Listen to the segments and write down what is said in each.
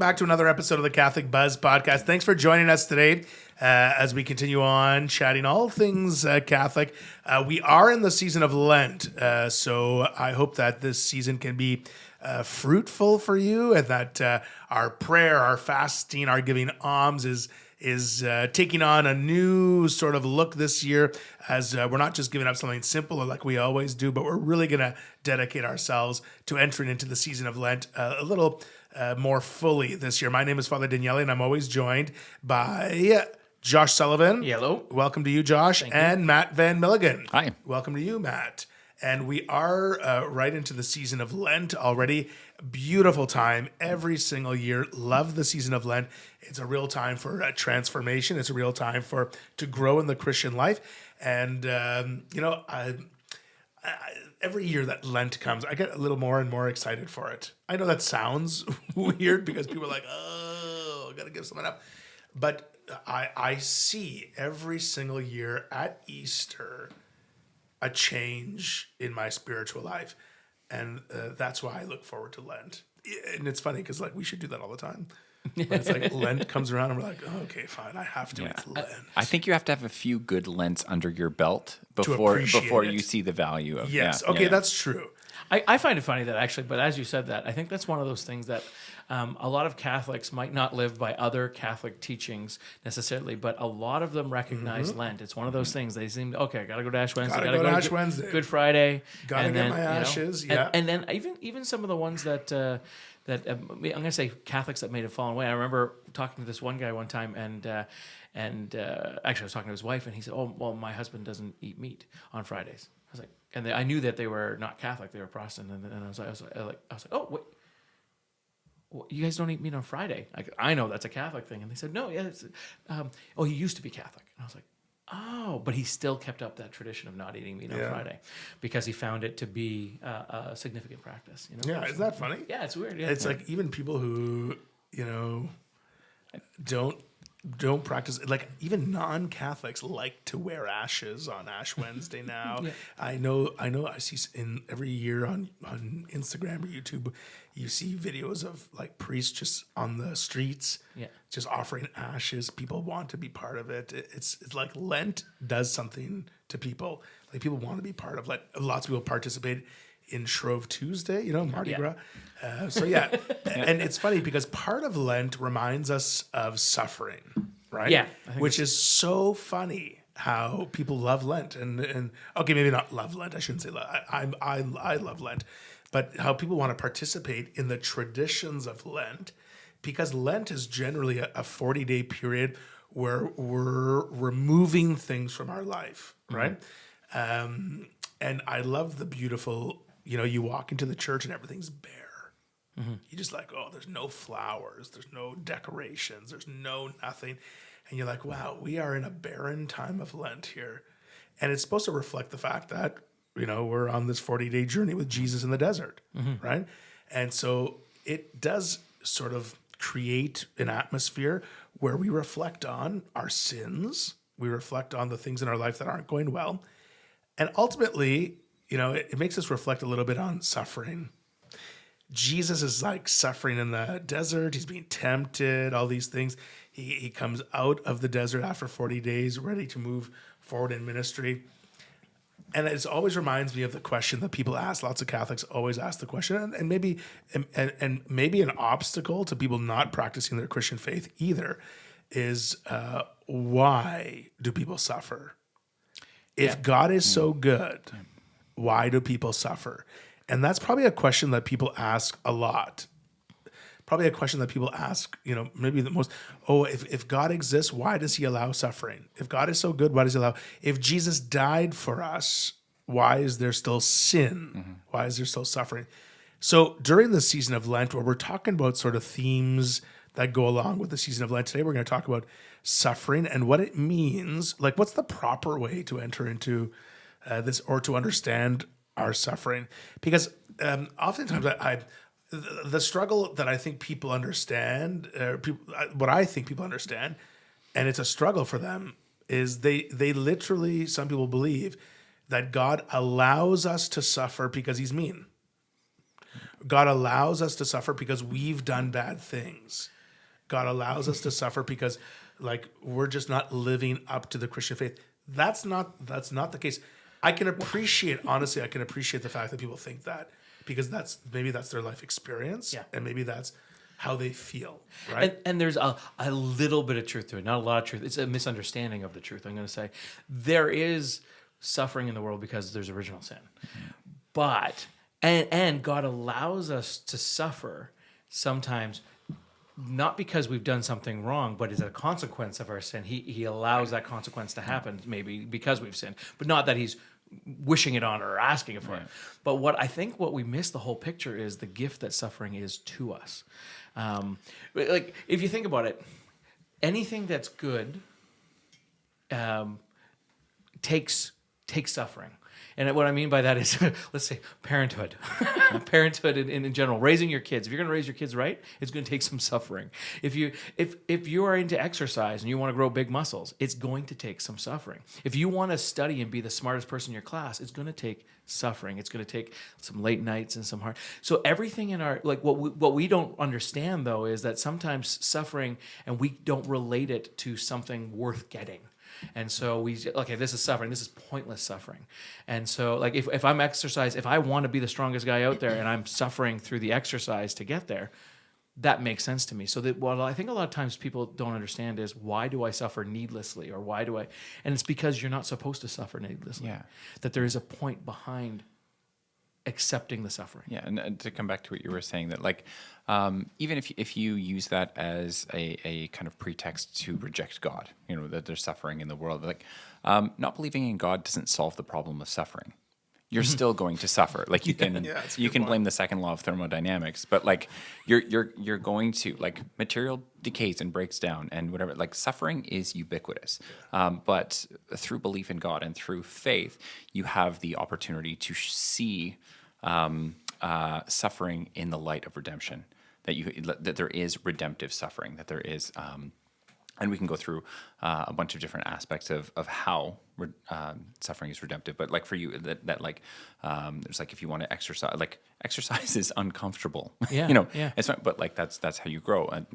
back to another episode of the Catholic Buzz Podcast. Thanks for joining us today as we continue on chatting all things Catholic. We are in the season of Lent, so I hope that this season can be fruitful for you, and that our prayer, our fasting, our giving alms is taking on a new sort of look this year, as we're not just giving up something simple like we always do, but we're really going to dedicate ourselves to entering into the season of Lent a little more fully this year. My name is Father Daniele, and I'm always joined by Josh Sullivan. Hello. Welcome to you, Josh. And Matt Van Milligan. Hi. Welcome to you, Matt. And we are right into the season of Lent already. Beautiful time every single year. Love the season of Lent. It's a real time for transformation. It's a real time to grow in the Christian life. And, every year that Lent comes, I get a little more and more excited for it. I know that sounds weird because people are like, oh, I got to give something up. But I see every single year at Easter a change in my spiritual life. And that's why I look forward to Lent. And it's funny because we should do that all the time. But it's like Lent comes around and we're like, oh, okay, fine, I have to. Yeah. It's Lent. I think you have to have a few good Lents under your belt before you see the value of it. Yes, okay, that's true. I find it funny that actually, but as you said that, I think that's one of those things that a lot of Catholics might not live by other Catholic teachings necessarily, but a lot of them recognize Lent. It's one of those things. They seem, okay, I got to go to Ash Wednesday. Got to go to Ash Wednesday. Good Friday. Got to get my ashes, And then even some of the ones that I'm going to say Catholics that may have fallen away. I remember talking to this one guy one time, and actually I was talking to his wife, and he said, "Oh, well, my husband doesn't eat meat on Fridays." I was like, and I knew that they were not Catholic; they were Protestant, and I was like, "Oh, wait, well, you guys don't eat meat on Friday?" I know that's a Catholic thing, and they said, "No, yeah, it's, he used to be Catholic," and I was like, oh, but he still kept up that tradition of not eating meat on Friday because he found it to be a significant practice. Yeah, isn't that funny? Yeah, it's weird. Yeah, it's like even people who don't practice, like even non-Catholics like to wear ashes on Ash Wednesday now. I know. I see in every year on Instagram or YouTube, you see videos of priests just on the streets, just offering ashes. People want to be part of it. It's like Lent does something to people. Like people want to be part of Lent. Lots of people participate in Shrove Tuesday, Mardi Gras. And it's funny because part of Lent reminds us of suffering, right? Yeah. Which is so funny how people love Lent. And okay, maybe not love Lent. I shouldn't say love. I love Lent. But how people want to participate in the traditions of Lent, because Lent is generally a 40-day period where we're removing things from our life, right? And I love the beautiful, you walk into the church and everything's bare. You're just like, oh, there's no flowers, there's no decorations, there's no nothing. And you're like, wow, we are in a barren time of Lent here. And it's supposed to reflect the fact that, we're on this 40-day journey with Jesus in the desert, right? And so it does sort of create an atmosphere where we reflect on our sins, we reflect on the things in our life that aren't going well. And ultimately, it makes us reflect a little bit on suffering. Jesus is suffering in the desert. He's being tempted, all these things. He comes out of the desert after 40 days, ready to move forward in ministry. And it always reminds me of the question that people ask. Lots of Catholics always ask the question, and maybe an obstacle to people not practicing their Christian faith either is why do people suffer? If God is so good, why do people suffer? And that's probably a question that people ask a lot. Probably a question that people ask, maybe the most, if God exists, why does he allow suffering? If God is so good, why does he allow? If Jesus died for us, why is there still sin? Why is there still suffering? So during the season of Lent, where we're talking about sort of themes that go along with the season of Lent, today we're going to talk about suffering and what it means. What's the proper way to enter into this or to understand our suffering? Because oftentimes the struggle that I think people understand, what I think people understand, and it's a struggle for them, is they literally, some people believe that God allows us to suffer because he's mean. God allows us to suffer because we've done bad things. God allows us to suffer because like we're just not living up to the Christian faith. That's not the case. I can appreciate the fact that people think that because maybe that's their life experience, and maybe that's how they feel, right? And there's a little bit of truth to it, not a lot of truth. It's a misunderstanding of the truth. I'm going to say there is suffering in the world because there's original sin, but and God allows us to suffer sometimes. Not because we've done something wrong, but as a consequence of our sin. He allows that consequence to happen, maybe because we've sinned, but not that he's wishing it on or asking it for it. But what we miss the whole picture is the gift that suffering is to us. Like if you think about it, anything that's good takes suffering. And what I mean by that is, let's say, parenthood. Parenthood in general, raising your kids. If you're going to raise your kids right, it's going to take some suffering. If you are into exercise and you want to grow big muscles, it's going to take some suffering. If you want to study and be the smartest person in your class, it's going to take suffering. It's going to take some late nights and some hard. So everything in our what we don't understand though is that sometimes suffering and we don't relate it to something worth getting. And so this is suffering. This is pointless suffering. And so like if I'm exercise, if I want to be the strongest guy out there and I'm suffering through the exercise to get there, that makes sense to me. So that what I think a lot of times people don't understand is why do I suffer needlessly or why do I? And it's because you're not supposed to suffer needlessly. Yeah. That there is a point behind accepting the suffering. Yeah, and to come back to what you were saying, that like even if you use that as a kind of pretext to reject God, that there's suffering in the world, like not believing in God doesn't solve the problem of suffering. You're still going to suffer. Like you can blame the second law of thermodynamics, but like you're going to, like, material decays and breaks down and whatever. Like suffering is ubiquitous, but through belief in God and through faith, you have the opportunity to see suffering in the light of redemption. That there is redemptive suffering. That there is. And we can go through a bunch of different aspects of how suffering is redemptive. But like for you, there's like if you want to exercise, like exercise is uncomfortable. Yeah, It's not, but like that's how you grow. And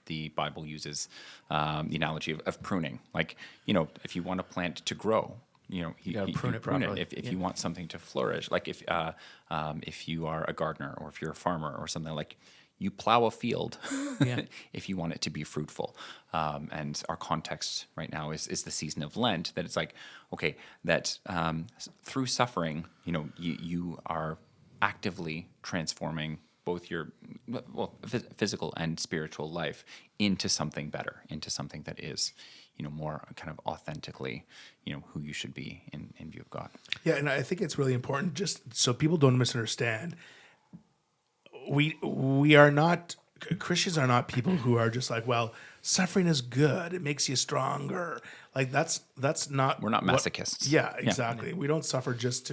the Bible uses the analogy of pruning. Like if you want a plant to grow, you prune it properly. If you want something to flourish, like if you are a gardener or if you're a farmer or something, like you plow a field if you want it to be fruitful. And our context right now is the season of Lent, that it's like, okay, that through suffering, you are actively transforming both your physical and spiritual life into something better, into something that is, more kind of authentically, who you should be in view of God. Yeah, and I think it's really important, just so people don't misunderstand. We are not, Christians are not people who are just like, well, suffering is good. It makes you stronger. Like that's not. We're not masochists. Yeah, exactly. Yeah. We don't suffer just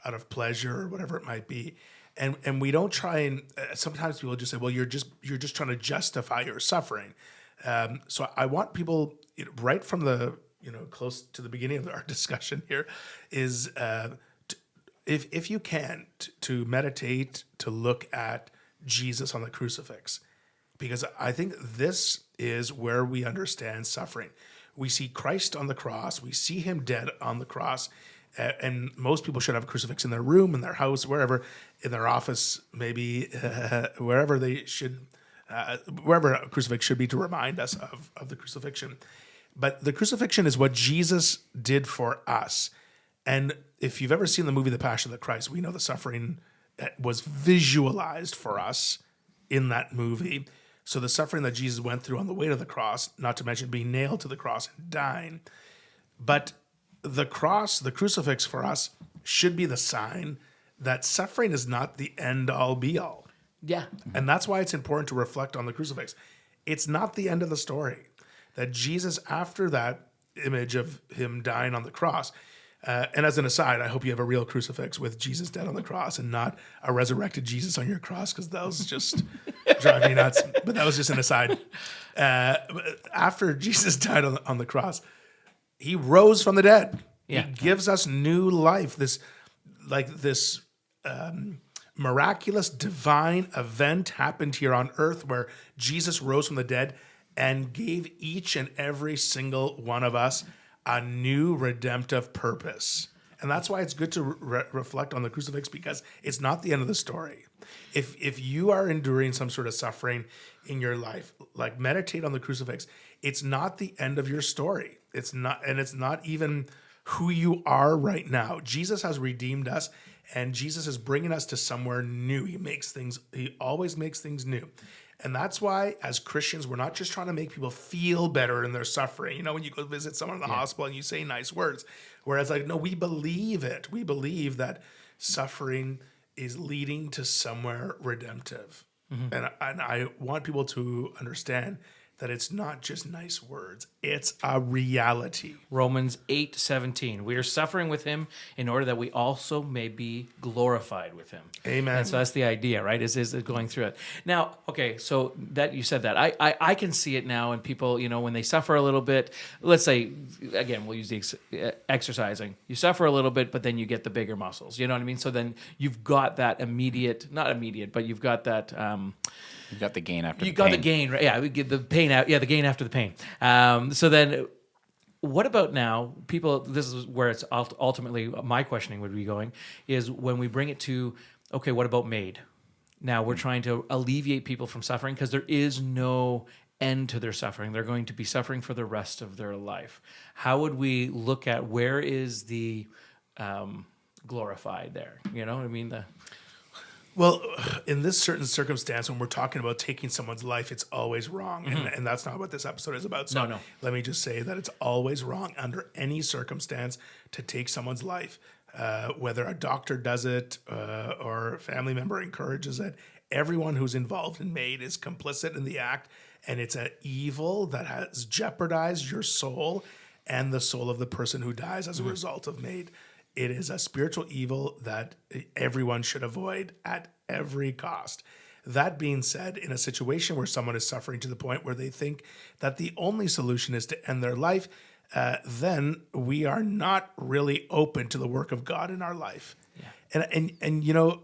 out of pleasure or whatever it might be. And we don't try and, sometimes people just say, well, you're just trying to justify your suffering. So I want people right from the, close to the beginning of our discussion here is, if you can, to meditate, to look at Jesus on the crucifix, because I think this is where we understand suffering. We see Christ on the cross, we see him dead on the cross, and most people should have a crucifix in their room, in their house, wherever, in their office, maybe wherever they should, wherever a crucifix should be to remind us of the crucifixion. But the crucifixion is what Jesus did for us. And if you've ever seen the movie The Passion of the Christ, we know the suffering was visualized for us in that movie. So the suffering that Jesus went through on the way to the cross, not to mention being nailed to the cross and dying. But the cross, the crucifix for us, should be the sign that suffering is not the end-all, be-all. Yeah. And that's why it's important to reflect on the crucifix. It's not the end of the story. That Jesus, after that image of him dying on the cross, and as an aside, I hope you have a real crucifix with Jesus dead on the cross and not a resurrected Jesus on your cross, because those just drive me nuts. But that was just an aside. After Jesus died on the cross, he rose from the dead. Yeah. He gives us new life, this miraculous divine event happened here on earth where Jesus rose from the dead and gave each and every single one of us a new redemptive purpose. And that's why it's good to reflect on the crucifix, because it's not the end of the story. If you are enduring some sort of suffering in your life, like meditate on the crucifix. It's not the end of your story. It's not, and it's not even who you are right now. Jesus has redeemed us, and Jesus is bringing us to somewhere new. He always makes things new. And that's why, as Christians, we're not just trying to make people feel better in their suffering. You know, when you go visit someone in the hospital and you say nice words, whereas like, no, we believe it. We believe that suffering is leading to somewhere redemptive. And I want people to understand that it's not just nice words. It's a reality. Romans 8:17. We are suffering with him in order that we also may be glorified with him. Amen. And so that's the idea, right? Is going through it. Now, okay, so that you said that. I can see it now, and people, you know, when they suffer a little bit, let's say, again, we'll use the exercising. You suffer a little bit, but then you get the bigger muscles. You know what I mean? So then you've got that not immediate, but you've got that... You got the gain after you the got pain. the gain, right? Yeah, we get the pain out. Yeah, the gain after the pain. So then, what about now? People, this is where it's ultimately my questioning would be going, is when we bring it to, okay, what about MAID? Now we're trying to alleviate people from suffering because there is no end to their suffering. They're going to be suffering for the rest of their life. How would we look at where is the glorified there? You know what I mean? Well, in this certain circumstance, when we're talking about taking someone's life, it's always wrong. And that's not what this episode is about. So No. let me just say that it's always wrong under any circumstance to take someone's life, whether a doctor does it or a family member encourages it. Everyone who's involved in MAID is complicit in the act, and it's an evil that has jeopardized your soul and the soul of the person who dies as a result of MAID. It is a spiritual evil that everyone should avoid at every cost. That being said, in a situation where someone is suffering to the point where they think that the only solution is to end their life, then we are not really open to the work of God in our life. Yeah. And you know,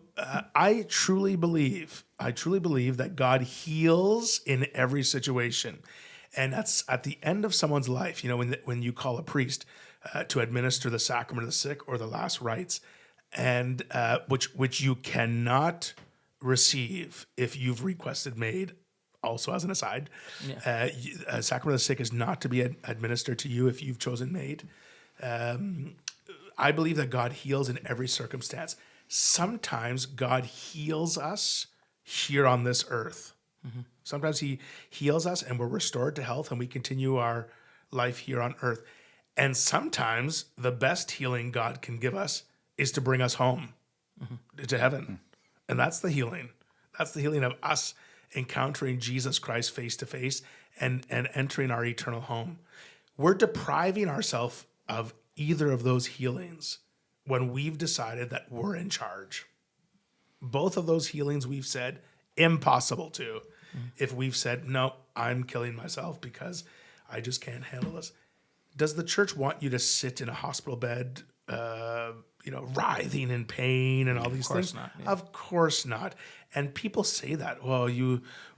I truly believe that God heals in every situation. And that's at the end of someone's life. You know, when you call a priest to administer the sacrament of the sick or the last rites, and which you cannot receive if you've requested MAID. Also, as an aside, sacrament of the sick is not to be administered to you if you've chosen MAID. I believe that God heals in every circumstance. Sometimes God heals us here on this earth. Mm-hmm. Sometimes he heals us and we're restored to health and we continue our life here on earth. And sometimes the best healing God can give us is to bring us home to heaven. Mm-hmm. And that's the healing. That's the healing of us encountering Jesus Christ face to face and entering our eternal home. We're depriving ourselves of either of those healings when we've decided that we're in charge. Both of those healings we've said, impossible to. If we've said, no, I'm killing myself because I just can't handle this. Does the church want you to sit in a hospital bed, writhing in pain and all these things? Not, yeah. Of course not. And people say that, well,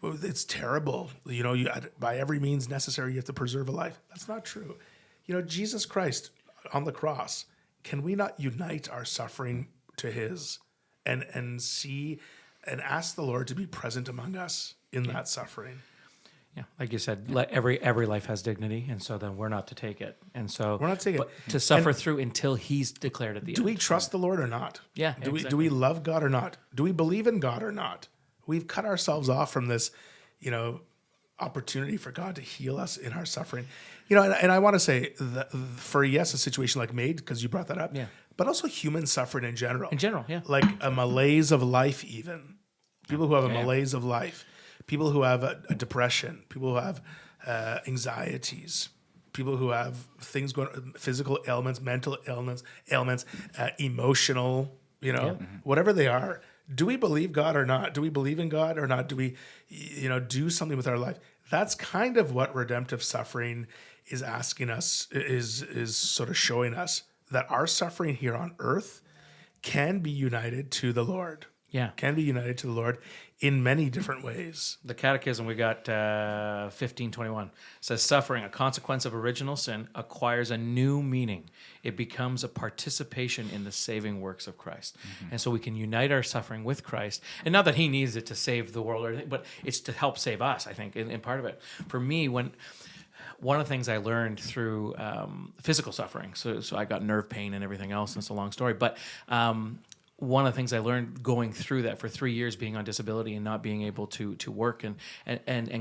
it's terrible. You by every means necessary, you have to preserve a life. That's not true. Jesus Christ on the cross, can we not unite our suffering to his and see and ask the Lord to be present among us in that suffering? Yeah, like you said, every life has dignity, and so then we're not to take it. And so we're not taking it. To suffer through until he's declared at the end. Do we trust the Lord or not? Yeah. Do we love God or not? Do we believe in God or not? We've cut ourselves off from this, opportunity for God to heal us in our suffering. And I want to say that for a situation like MAID, because you brought that up, but also human suffering in general. In general, yeah. Like a malaise of life even. People who have a malaise of life. People who have a depression, people who have anxieties, people who have things going, physical ailments, mental ailments, emotional, whatever they are. Do we believe God or not? Do we believe in God or not? Do we, do something with our life? That's kind of what redemptive suffering is asking us, is sort of showing us that our suffering here on earth can be united to the Lord. Yeah. can be united to the Lord in many different ways. The Catechism, we got 1521, says suffering, a consequence of original sin, acquires a new meaning. It becomes a participation in the saving works of Christ. And so we can unite our suffering with Christ. And not that he needs it to save the world, or anything, but it's to help save us, I think, in part of it. For me, one of the things I learned through physical suffering, so I got nerve pain and everything else, and it's a long story, but one of the things I learned going through that for 3 years, being on disability and not being able to work and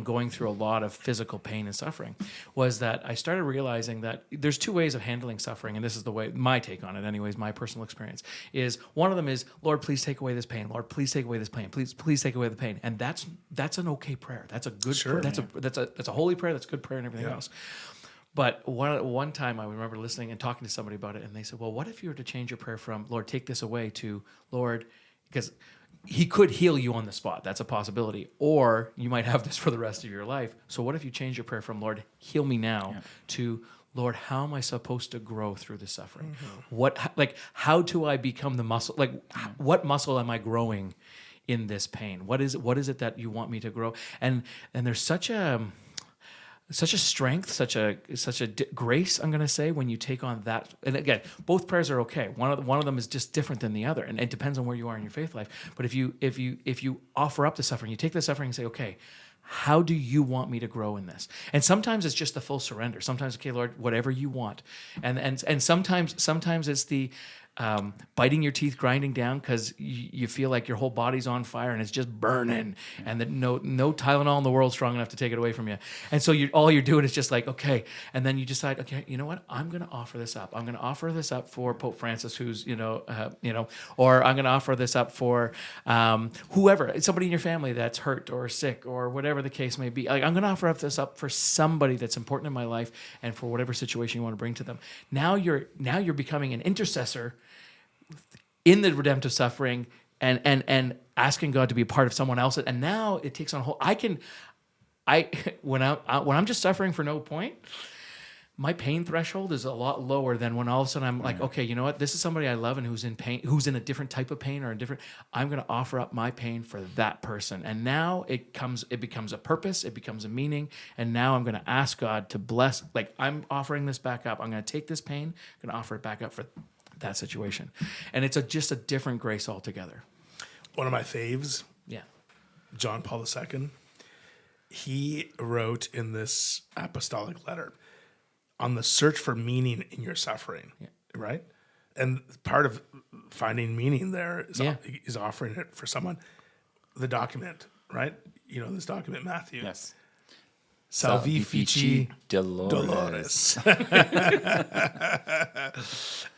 going through a lot of physical pain and suffering, was that I started realizing that there's two ways of handling suffering, and this is the way, my take on it anyways, my personal experience, is one of them is, Lord, please take away this pain. Lord, please take away this pain. Please take away the pain. And that's an okay prayer. That's a good prayer. That's a holy prayer. That's a good prayer and everything else. But one time I remember listening and talking to somebody about it, and they said, well, what if you were to change your prayer from, Lord, take this away, to, Lord, because he could heal you on the spot. That's a possibility. Or you might have this for the rest of your life. So what if you change your prayer from, Lord, heal me now, to, Lord, how am I supposed to grow through this suffering? How do I become the muscle? What muscle am I growing in this pain? What is it that you want me to grow? And there's such a strength, such a grace, I'm going to say, when you take on that. And again, both prayers are okay. One of them is just different than the other, and it depends on where you are in your faith life. But if you offer up the suffering, you take the suffering and say, okay, how do you want me to grow in this? And sometimes it's just the full surrender. Sometimes, okay, Lord, whatever you want. And sometimes it's the biting your teeth, grinding down because you feel like your whole body's on fire and it's just burning, and that no Tylenol in the world strong enough to take it away from you. And so all you're doing is just like, okay, and then you decide, okay, you know what? I'm going to offer this up. I'm going to offer this up for Pope Francis, who's or I'm going to offer this up for whoever, somebody in your family that's hurt or sick or whatever the case may be. Like, I'm going to offer this up for somebody that's important in my life and for whatever situation you want to bring to them. Now you're becoming an intercessor in the redemptive suffering and asking God to be a part of someone else. And now it takes on a whole, when I'm just suffering for no point, my pain threshold is a lot lower than when all of a sudden I'm like, okay, you know what? This is somebody I love and who's in pain, who's in a different type of pain I'm going to offer up my pain for that person. And now it becomes a purpose, it becomes a meaning. And now I'm going to ask God to bless, like, I'm offering this back up. I'm going to take this pain, I'm going to offer it back up for that situation. And it's just a different grace altogether. One of my faves, Yeah. John Paul II, he wrote in this apostolic letter on the search for meaning in your suffering, right? And part of finding meaning there is offering it for someone. The document, right? You know this document, Matthew. Yes. Salvifici Dolores.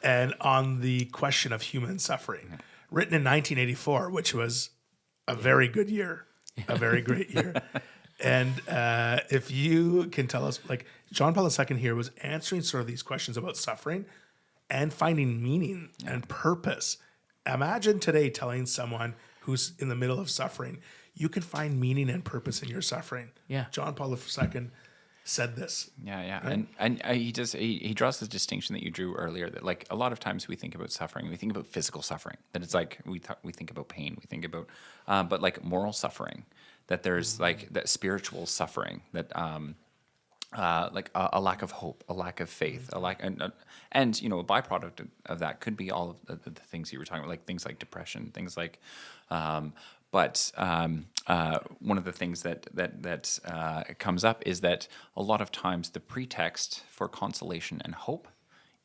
And on the question of human suffering, written in 1984, which was a very good year, a very great year. And if you can tell us, like, John Paul II here was answering sort of these questions about suffering and finding meaning and purpose. Imagine today telling someone who's in the middle of suffering, you can find meaning and purpose in your suffering. Yeah. John Paul II said this. Yeah. Right? And he draws the distinction that you drew earlier, that, like, a lot of times we think about suffering, we think about physical suffering, that it's like we think about pain, we think about, but like moral suffering, that there's like that spiritual suffering, that like a lack of hope, a lack of faith, a byproduct of that could be all of the things you were talking about, like things like depression, things like, but one of the things that comes up is that a lot of times the pretext for consolation and hope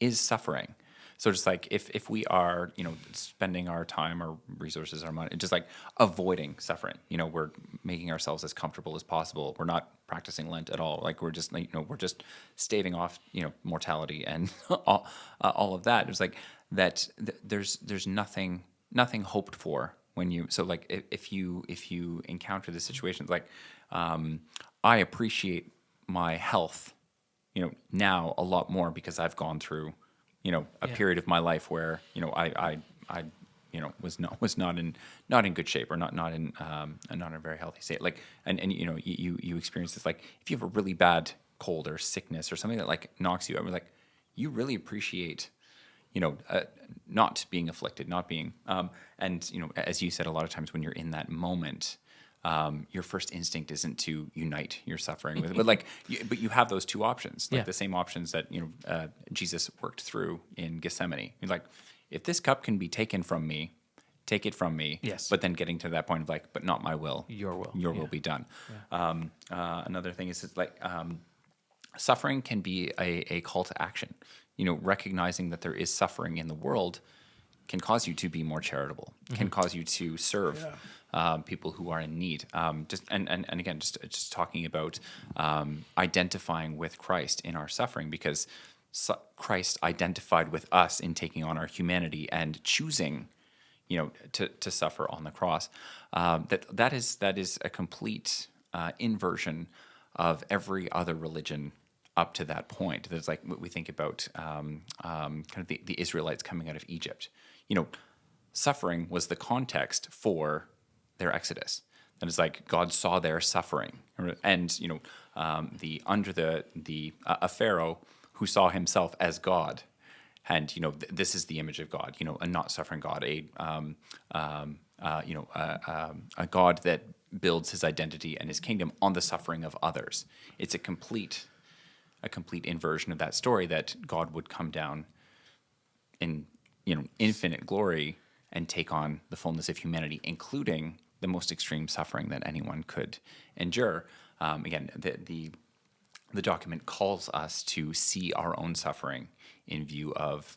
is suffering. So just like if we are, spending our time, our resources, our money, just like avoiding suffering, we're making ourselves as comfortable as possible. We're not practicing Lent at all. Like we're just, we're just staving off, mortality and all of that. It's like that. There's nothing hoped for when you. So like if you encounter the situations, like I appreciate my health, now a lot more because I've gone through a period of my life where I was not in good shape, or not in a very healthy state. Like and you experience this, like if you have a really bad cold or sickness or something that like knocks you out, like you really appreciate not being afflicted, not being, and as you said, a lot of times when you're in that moment, your first instinct isn't to unite your suffering with it, but you have those two options, like Yeah. the same options that Jesus worked through in Gethsemane. He's like, if this cup can be taken from me, take it from me. Yes. But then getting to that point of like, but not my will, Your will. your will be done. Another thing is like suffering can be a call to action. Recognizing that there is suffering in the world can cause you to be more charitable, can cause you to serve people who are in need. Just talking about identifying with Christ in our suffering, because Christ identified with us in taking on our humanity and choosing, to suffer on the cross. That is a complete inversion of every other religion up to that point. There's like we think about kind of the Israelites coming out of Egypt. Suffering was the context for their exodus. That is like God saw their suffering, and a Pharaoh who saw himself as God, and this is the image of God, a not suffering God, a God that builds his identity and his kingdom on the suffering of others. It's a complete inversion of that story, that God would come down in infinite glory and take on the fullness of humanity, including the most extreme suffering that anyone could endure. Again, the document calls us to see our own suffering in view of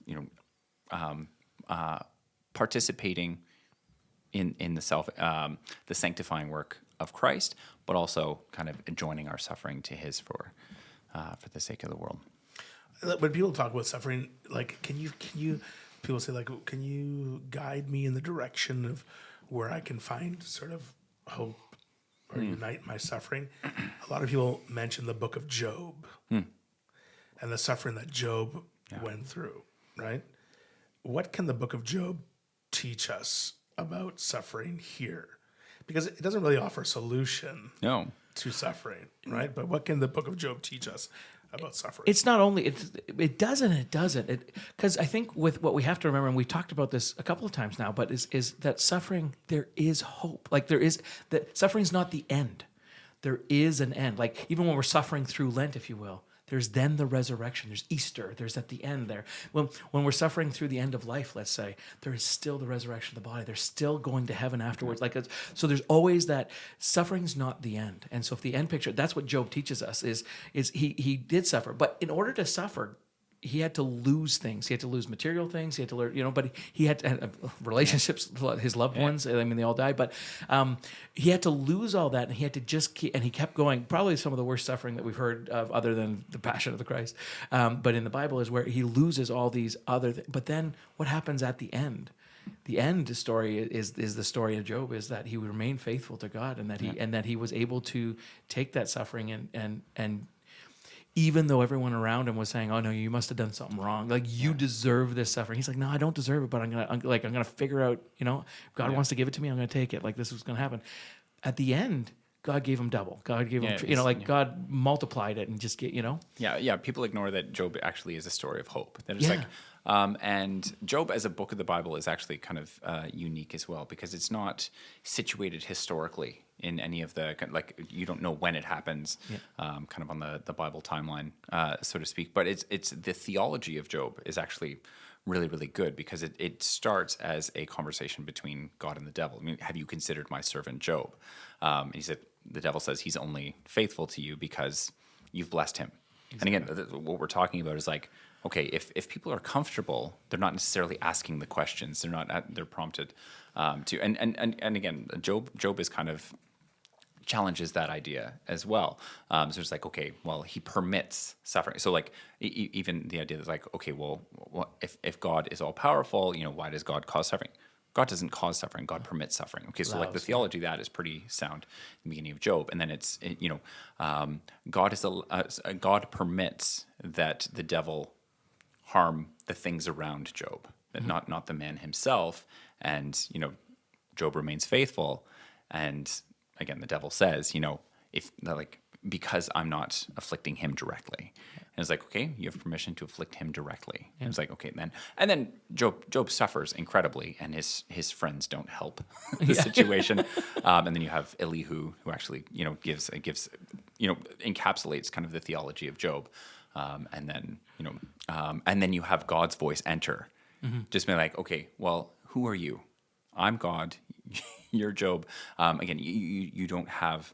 participating in the sanctifying work of Christ, but also kind of joining our suffering to his for the sake of the world. When people talk about suffering, like, can you people say, like, can you guide me in the direction of where I can find sort of hope or unite my suffering? A lot of people mention the book of Job and the suffering that Job went through, right? What can the book of Job teach us about suffering here? Because it doesn't really offer a solution to suffering, right? But what can the book of Job teach us about suffering? It's not only it doesn't, because I think with what we have to remember, and we've talked about this a couple of times now, but is that suffering, there is hope. Like that suffering's not the end. There is an end. Like even when we're suffering through Lent, if you will, there's then the resurrection. There's Easter. There's at the end there. When we're suffering through the end of life, let's say, there is still the resurrection of the body. There's still going to heaven afterwards. So there's always that suffering's not the end. And so if the end picture, that's what Job teaches us is he did suffer. But in order to suffer, he had to lose things. He had to lose material things. He had to learn, but he had to have relationships, his loved ones. I mean, they all died, but he had to lose all that, and he had to just keep, and he kept going. Probably some of the worst suffering that we've heard of, other than the Passion of the Christ. But in the Bible is where he loses all these other things. But then what happens at the end? The end story is the story of Job, is that he would remain faithful to God, and that he was able to take that suffering and even though everyone around him was saying, "Oh no, you must have done something wrong. Like you deserve this suffering." He's like, "No, I don't deserve it, but I'm gonna figure out. God wants to give it to me. I'm gonna take it. Like this is gonna happen." At the end, God gave him double. God gave him, God multiplied it and just get. Yeah. People ignore that Job actually is a story of hope. That it's and Job as a book of the Bible is actually kind of unique as well, because it's not situated historically in any of the, like, you don't know when it happens, kind of on the Bible timeline, so to speak. But it's the theology of Job is actually really, really good, because it starts as a conversation between God and the devil. I mean, have you considered my servant Job? And he said, the devil says he's only faithful to you because you've blessed him. Exactly. And again, what we're talking about is like, okay, if people are comfortable, they're not necessarily asking the questions. They're prompted to. And again, Job is kind of challenges that idea as well. So it's like, okay, well, he permits suffering. So like even the idea that's like, okay, well, if God is all powerful, why does God cause suffering? God doesn't cause suffering. God permits suffering. Okay, so like the theology of that is pretty sound in the beginning of Job, and then God permits that the devil harm the things around Job, that not the man himself, and Job remains faithful, and again the devil says, if like because I'm not afflicting him directly. And it's like, okay, you have permission to afflict him directly. And it's like, okay, then Job suffers incredibly, and his friends don't help the situation. And then you have Elihu, who actually, gives encapsulates kind of the theology of Job. And then you have God's voice enter, just being like, okay, well, who are you? I'm God. You're Job. Again, you don't have.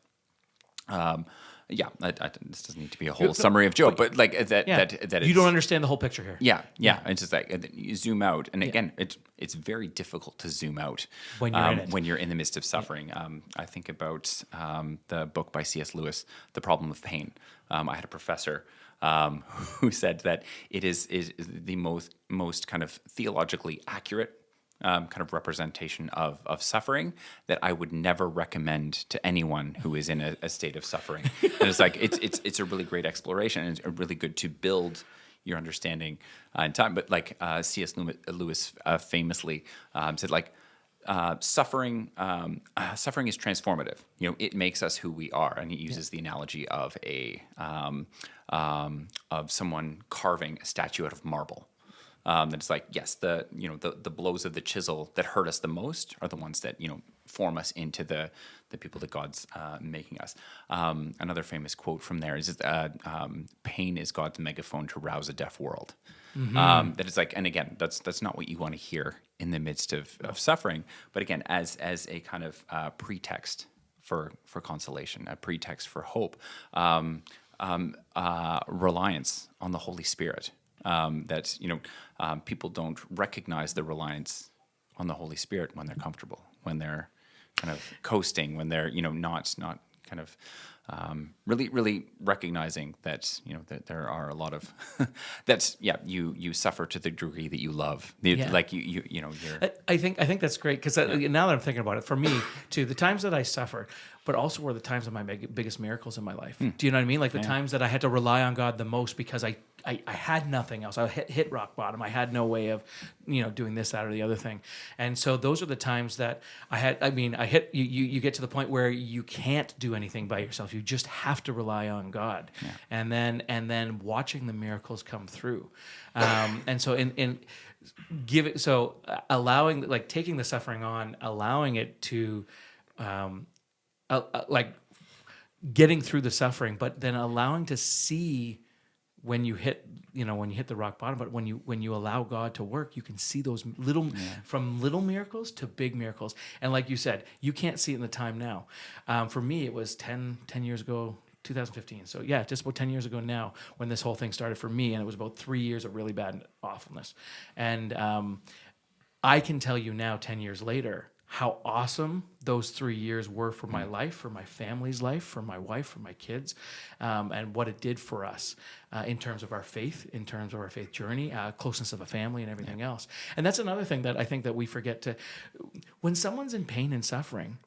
This doesn't need to be a whole summary of Job, but like that you don't understand the whole picture here. Yeah. It's just like, and then you zoom out, and again, it's very difficult to zoom out when you're in it. When you're in the midst of suffering. I think about the book by C.S. Lewis, The Problem of Pain. I had a professor who said that it is the most kind of theologically accurate kind of representation of suffering that I would never recommend to anyone who is in a state of suffering. And it's like it's a really great exploration, and it's really good to build your understanding in time. But like C.S. Lewis famously said, like suffering is transformative. It makes us who we are, and he uses the analogy of of someone carving a statue out of marble. That it's like, yes, the blows of the chisel that hurt us the most are the ones that form us into the people that God's making us. Another famous quote from there is pain is God's megaphone to rouse a deaf world. That is like, and again, that's not what you want to hear in the midst of suffering, but again, as a kind of pretext for consolation, a pretext for hope, reliance on the Holy Spirit. That people don't recognize the reliance on the Holy Spirit when they're comfortable, when they're kind of coasting, when they're not kind of really recognizing that that there are a lot of you suffer to the degree that you love, like you're. I think that's great, because now that I'm thinking about it, for me too, the times that I suffered, but also were the times of my biggest miracles in my life. Do you know what I mean? Like the times that I had to rely on God the most, because I had nothing else. I hit rock bottom. I had no way of, doing this, that, or the other thing. And so those are the times that you get to the point where you can't do anything by yourself. You just have to rely on God. Yeah. And then watching the miracles come through. And so allowing, like taking the suffering on, allowing it to, like getting through the suffering, but then allowing to see when you hit the rock bottom, but when you allow God to work, you can see those from little miracles to big miracles. And like you said, you can't see it in the time now. For me, it was 10 years ago, 2015. So yeah, just about 10 years ago now, when this whole thing started for me, and it was about 3 years of really bad awfulness. And I can tell you now, 10 years later, how awesome those 3 years were for my life, for my family's life, for my wife, for my kids, and what it did for us in terms of our faith, journey, closeness of a family, and everything else. And that's another thing that I think that we forget to, when someone's in pain and suffering,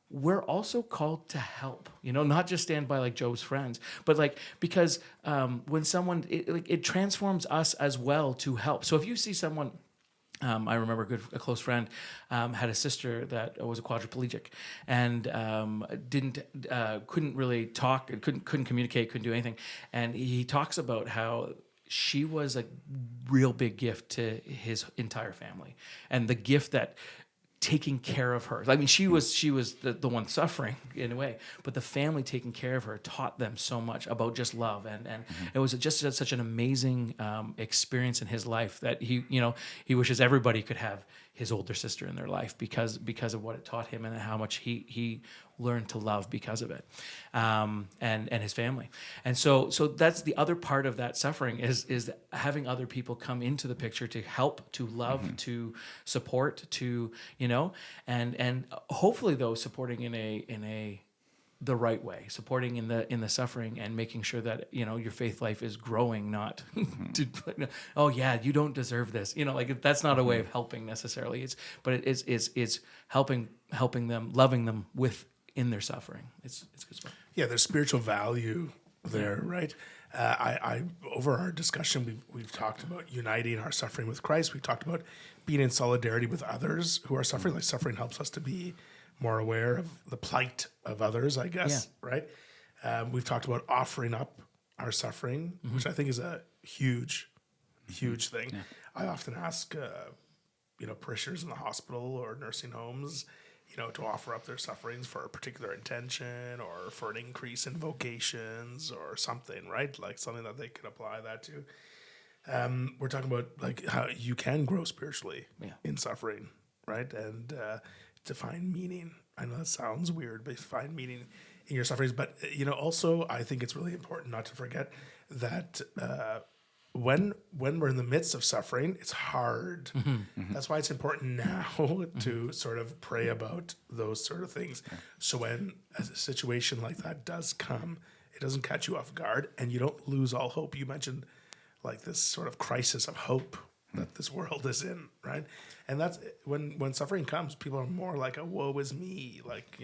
we're also called to help, not just stand by like Job's friends, but like, because when someone, it transforms us as well to help. So if you see someone, I remember a close friend had a sister that was a quadriplegic and couldn't really talk, couldn't communicate, couldn't do anything. And he talks about how she was a real big gift to his entire family, and the gift that taking care of her. I mean, she was the one suffering in a way, but the family taking care of her taught them so much about just love, and it was just such an amazing experience in his life that he wishes everybody could have his older sister in their life because of what it taught him, and how much he learned to love because of it, and his family. And so that's the other part of that suffering is having other people come into the picture to help, to love, to support, to and hopefully though supporting in the right way, supporting in the suffering, and making sure that your faith life is growing, not oh yeah, you don't deserve this, like that's not a way of helping necessarily. It's helping them, loving them in their suffering. It's good stuff. Yeah, there's spiritual value there, right? I over our discussion, we've talked about uniting our suffering with Christ. We talked about being in solidarity with others who are suffering. Like suffering helps us to be more aware of the plight of others, I guess, right? We've talked about offering up our suffering, which I think is a huge thing. Yeah. I often ask, parishioners in the hospital or nursing homes, to offer up their sufferings for a particular intention or for an increase in vocations or something, right? Like something that they can apply that to. We're talking about like how you can grow spiritually in suffering, right? And to find meaning. I know that sounds weird, but find meaning in your sufferings. But also I think it's really important not to forget that when we're in the midst of suffering, it's hard. That's why it's important now to sort of pray about those sort of things. So when a situation like that does come, it doesn't catch you off guard, and you don't lose all hope. You mentioned like this sort of crisis of hope that this world is in, right? And that's when suffering comes, people are more like a woe is me, like.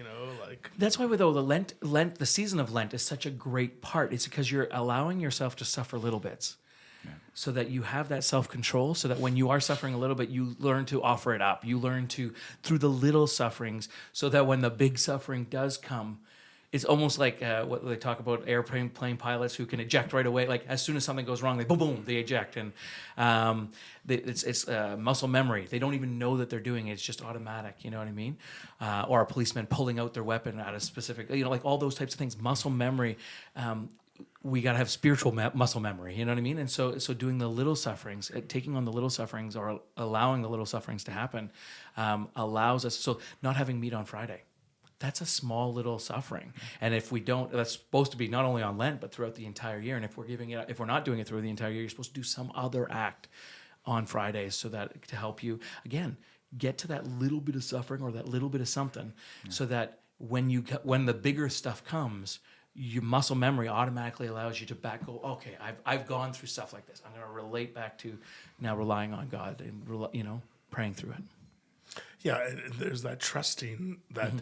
That's why though the season of Lent is such a great part. It's because you're allowing yourself to suffer little bits. So that you have that self-control, so that when you are suffering a little bit, you learn to offer it up. You learn to, through the little sufferings, so that when the big suffering does come, it's almost like what they talk about plane pilots who can eject right away. Like as soon as something goes wrong, they eject. And it's muscle memory. They don't even know that they're doing it. It's just automatic. You know what I mean? Or a policeman pulling out their weapon at a specific, like all those types of things. Muscle memory. We got to have spiritual muscle memory, you know what I mean? And so doing the little sufferings, taking on the little sufferings or allowing the little sufferings to happen allows us, so not having meat on Friday, that's a small little suffering. And if we don't, that's supposed to be not only on Lent, but throughout the entire year. And if we're not doing it through the entire year, you're supposed to do some other act on Fridays so that to help you, again, get to that little bit of suffering or that little bit of something so that when the bigger stuff comes, your muscle memory automatically allows you to go, okay, I've gone through stuff like this. I'm going to relate back to now relying on God and, praying through it. Yeah, and there's that trusting that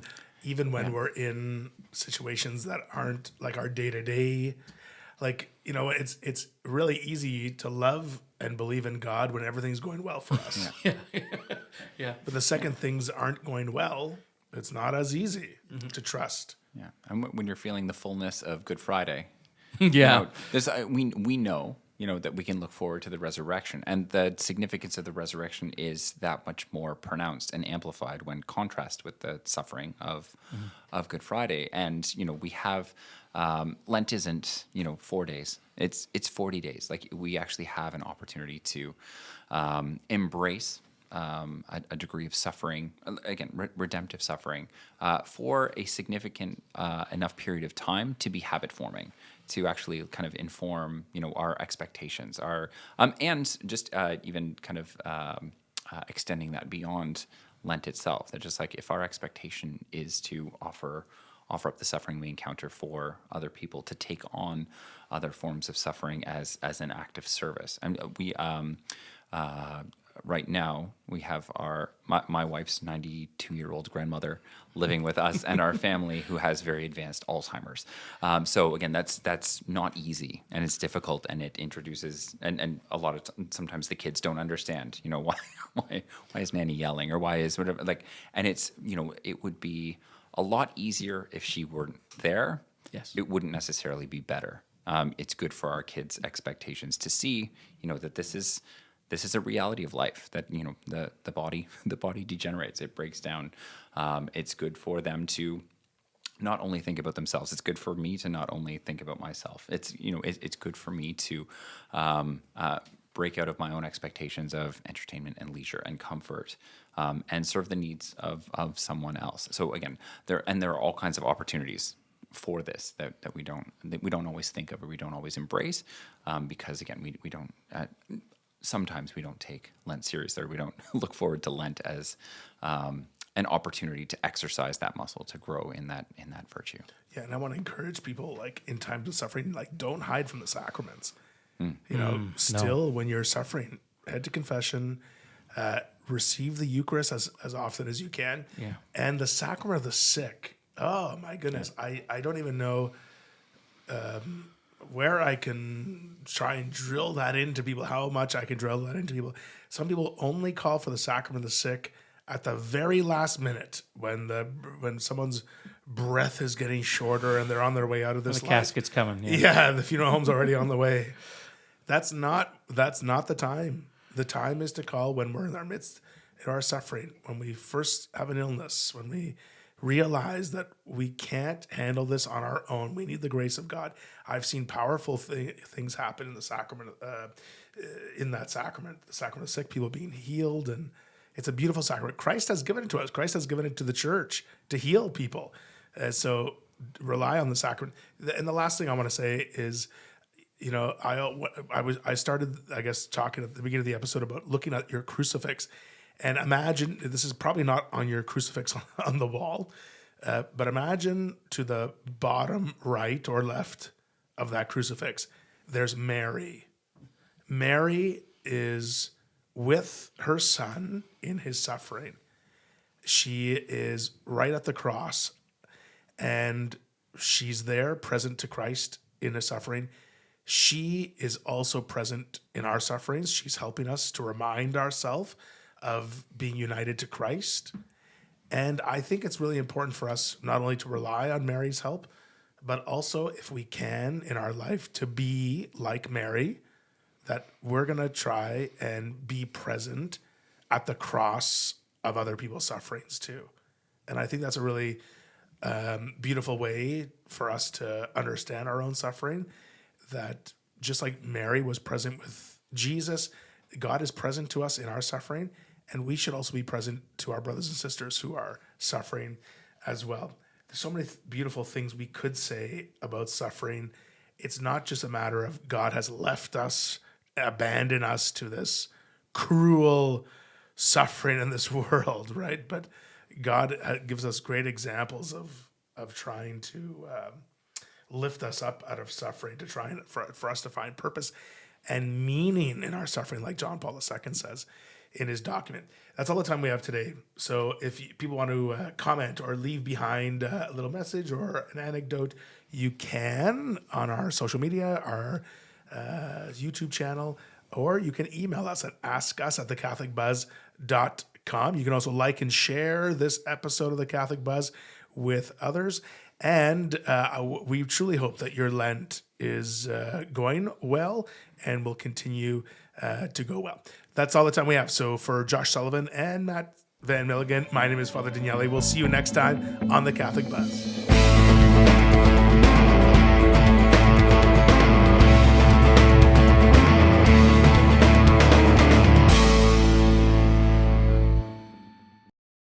even when we're in situations that aren't like our day-to-day, like, it's really easy to love and believe in God when everything's going well for us. Yeah. But the second things aren't going well, it's not as easy to trust. Yeah, and when you're feeling the fullness of Good Friday, Yeah. we know that we can look forward to the resurrection, and the significance of the resurrection is that much more pronounced and amplified when contrast with the suffering of Good Friday. And we have Lent isn't 4 days; it's 40 days. Like we actually have an opportunity to embrace a degree of suffering, again, redemptive suffering, for a significant enough period of time to be habit forming, to actually kind of inform, our expectations, and just even kind of extending that beyond Lent itself. That just like if our expectation is to offer up the suffering we encounter for other people, to take on other forms of suffering as an act of service. And we right now, we have my wife's 92-year-old grandmother living with us and our family who has very advanced Alzheimer's. So again, that's not easy, and it's difficult, and it introduces and a lot of sometimes the kids don't understand. Why is Nanny yelling, or why is whatever, like, and it's it would be a lot easier if she weren't there. Yes, it wouldn't necessarily be better. It's good for our kids' expectations to see that this is a reality of life, that the body degenerates, it breaks down. It's good for them to not only think about themselves. It's good for me to not only think about myself. It's it's good for me to break out of my own expectations of entertainment and leisure and comfort, and serve the needs of someone else. So again, there are all kinds of opportunities for this that we don't always think of, or we don't always embrace, because again we don't. Sometimes we don't take Lent seriously, or we don't look forward to Lent as an opportunity to exercise that muscle, to grow in that virtue. Yeah, and I want to encourage people, like in times of suffering, like don't hide from the sacraments. When you're suffering, head to confession, receive the Eucharist as often as you can, and the sacrament of the sick. Oh my goodness, I don't even know. Where I can try and drill that into people, how much I can drill that into people. Some people only call for the sacrament of the sick at the very last minute when someone's breath is getting shorter and they're on their way out of this The life. casket's coming. Yeah. Yeah, the funeral home's already on the way. That's not the time. The time is to call when we're in our midst, in our suffering, when we first have an illness, when we realize that we can't handle this on our own. We need the grace of God. I've seen powerful things happen in the sacrament, the sacrament of sick people being healed, and it's a beautiful sacrament. Christ has given it to us. Christ has given it to the church to heal people. So rely on the sacrament. And the last thing I want to say is, I started, I guess, talking at the beginning of the episode about looking at your crucifix, and imagine, this is probably not on your crucifix on the wall, but imagine to the bottom right or left of that crucifix, there's Mary. Mary is with her son in his suffering. She is right at the cross, and she's there present to Christ in his suffering. She is also present in our sufferings. She's helping us to remind ourselves of being united to Christ. And I think it's really important for us not only to rely on Mary's help, but also, if we can in our life, to be like Mary, that we're going to try and be present at the cross of other people's sufferings too. And I think that's a really beautiful way for us to understand our own suffering, that just like Mary was present with Jesus, God is present to us in our suffering, and we should also be present to our brothers and sisters who are suffering as well. There's so many beautiful things we could say about suffering. It's not just a matter of God has left us, abandoned us to this cruel suffering in this world, right? But God gives us great examples of trying to lift us up out of suffering, to try and for us to find purpose and meaning in our suffering, like John Paul II says in his document. That's all the time we have today. So if people want to comment or leave behind a little message or an anecdote, you can on our social media, our YouTube channel, or you can email us at askus@thecatholicbuzz.com. You can also like and share this episode of The Catholic Buzz with others. And we truly hope that your Lent is going well and will continue to go well. That's all the time we have. So for Josh Sullivan and Matt Van Milligan, my name is Father Daniele. We'll see you next time on The Catholic Buzz.